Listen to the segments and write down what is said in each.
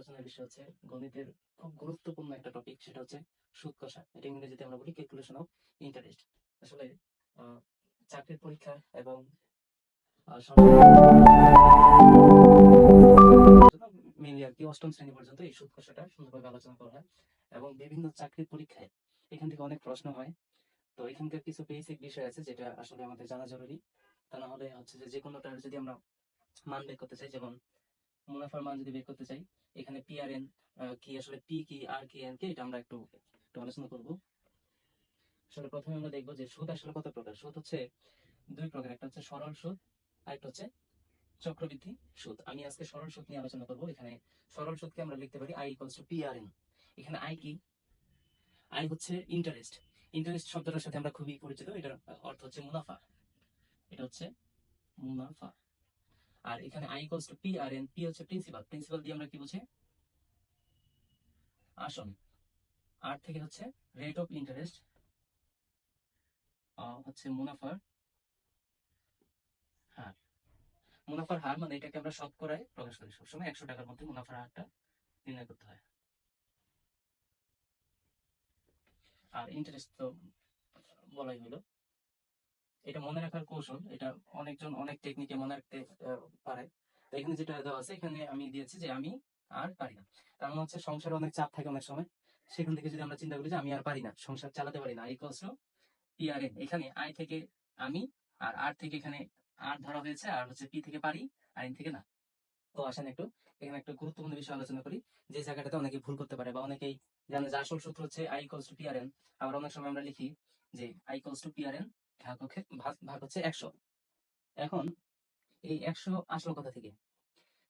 আলোচনার বিষয় হচ্ছে গণিতের খুব গুরুত্বপূর্ণ একটা টপিক, সেটা হচ্ছে সুদ কষা। এটা ইংরেজিতে আমরা বলি ক্যালকুলেশন অফ ইন্টারেস্ট। আসলে আহ, চাকরির পরীক্ষা এবং মেনলি আর কি অষ্টম শ্রেণী পর্যন্ত এই সুদ কষাটা সুন্দরভাবে আলোচনা করা হয় এবং বিভিন্ন চাকরির পরীক্ষায় এখান থেকে অনেক প্রশ্ন হয়। তো এখানকার কিছু বেসিক বিষয় আছে যেটা আসলে আমাদের জানা জরুরি। তা না হলে হচ্ছে যে কোনোটার যদি আমরা মান বের করতে চাই, যেমন মুনাফার মান যদি বের করতে চাই, এখানে পি আর এন কি, আসলে পি কি আর কি এন কি, এটা আমরা একটু একটু আলোচনা করব। আসলে প্রথমে আমরা দেখবো যে সুদ আসলে কত প্রকার। সুদ হচ্ছে দুই প্রকার, একটা হচ্ছে সরল সুদ আর একটা হচ্ছে চক্রবৃদ্ধি সুদ। আমি আজকে সরল সুদ নিয়ে আলোচনা করব। এখানে সরল সুদকে আমরা লিখতে পারি I equals to P R N. এখানে আই কি? আই হচ্ছে ইন্টারেস্ট। ইন্টারেস্ট শব্দটার সাথে আমরা খুবই পরিচিত, এটার অর্থ হচ্ছে মুনাফা। এটা হচ্ছে মুনাফা। আর এখানে I equals to P R N, P হচ্ছে প্রিন্সিপাল। প্রিন্সিপাল দিয়ে আমরা কি বুঝি? আসল। আর থেকে হচ্ছে রেট অফ ইন্টারেস্ট, হচ্ছে মুনাফার হার। মুনাফার হার মানে এটাকে আমরা শতকরায় প্রকাশ করি সবসময়। 100 টাকার মধ্যে মুনাফার হারটা নির্ণয় করতে হয়। আর ইন্টারেস্ট তো বলাই হলো। এটা মনে রাখার কৌশল, এটা অনেকজন অনেক টেকনিকে মনে রাখতে পারে। তো এখানে যেটা দেওয়া আছে, এখানে আমি দিয়েছি যে আমি আর পারি না। তার মানে হচ্ছে সংসারে অনেক চাপ থাকে অনেক সময়, সেখান থেকে যদি আমরা চিন্তা করি যে আমি আর পারি না, সংসার চালাতে পারি না, equals to P R N. এখানে আই থেকে আমি, আর আর থেকে এখানে আর ধরা হয়েছে, আর হচ্ছে পি থেকে পারি, আর এন থেকে না। তো আসেন একটু এখানে একটা গুরুত্বপূর্ণ বিষয় আলোচনা করি, যে জায়গাটাতে অনেকে ভুল করতে পারে বা অনেকেই জানে যে আসল সূত্র হচ্ছে I equals to P R N. আবার অনেক সময় আমরা লিখি যে I equals to P R N ভাগ হচ্ছে 100। এখন এই 100 আসলো কথা থেকে?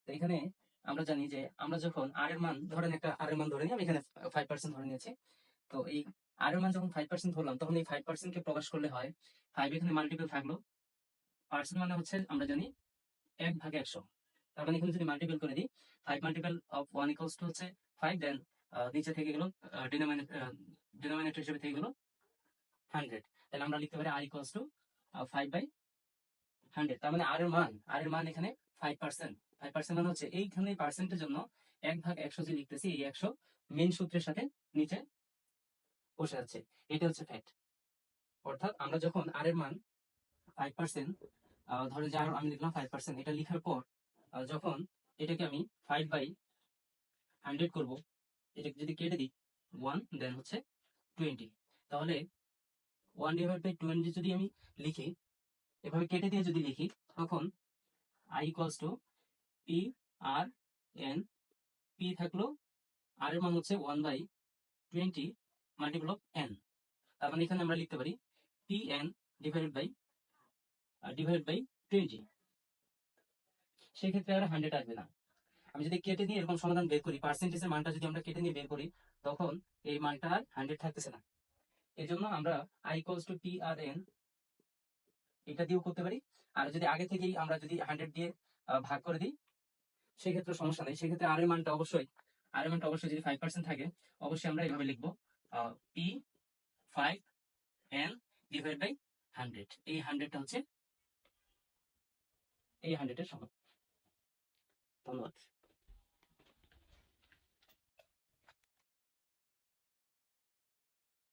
তো এখানে আমরা জানি যে আমরা যখন আর এর মান, ধরেন একটা আর এর মান ধরে নিই, আমি এখানে 5% ধরে নিয়েছি। তো এই আর এর মান যখন 5% ধরলাম, তখন এই 5% কে প্রকাশ করলে হয় 5, এখানে মাল্টিপল থাকলো। পার্সেন্ট মানে হচ্ছে আমরা জানি 1/100। তার মানে এখানে যদি মাল্টিপল করে দিই, 5 মাল্টিপল অফ 1 ইকুয়ালস টু হচ্ছে 5, দেন নিচে থেকে গেল ডিনোমিনেটর হিসেবে থেকে গেল 100। তাহলে আমরা লিখতে পারি আর ইকুয়ালস টু 5/100। তার মানে আর এর মান এখানে 5%। 5% মানে হচ্ছে এইখানে পার্সেন্টের জন্য 1/100 যে লিখতেছি, এই 100 মেন সূত্রের সাথে নিচে বসে যাচ্ছে। এটা হচ্ছে ফ্যাক্ট। অর্থাৎ আমরা যখন আর এর মান 5%, ধরেন যে আমি লিখলাম 5%, এটা লিখার পর যখন এটাকে আমি 5/100 করব, এটাকে যদি কেটে দিই 1, দেন হচ্ছে 20। তাহলে 1/20 যদি আমি লিখি, এভাবে কেটে দিয়ে যদি লিখি, তখন I equals to P R N. P থাকলো, আর এর মান হচ্ছে 1/20 মাল্টিপল অফ এন। তার মানে এখানে আমরা লিখতে পারি পি এন ডিভাইড বাই 20। সেক্ষেত্রে আর 100 আসবে না। আমি যদি কেটে দিয়ে এরকম সমাধান বের করি, পার্সেন্টেজের মানটা যদি আমরা কেটে নিয়ে বের করি, তখন এই মানটা আর 100 থাকতেছে না। এই জন্য আমরা I equals to P R N এটা দিয়েও করতে পারি। আর যদি আগে থেকেই আমরা যদি 100 দিয়ে ভাগ করে দিই, সেক্ষেত্রে সমস্যা নেই। সেক্ষেত্রে আর এর মানটা অবশ্যই যদি 5% থাকে, অবশ্যই আমরা এভাবে লিখবো পি 5 n/100। এই 100টা হচ্ছে এই 100 এর সমান। ধন্যবাদ।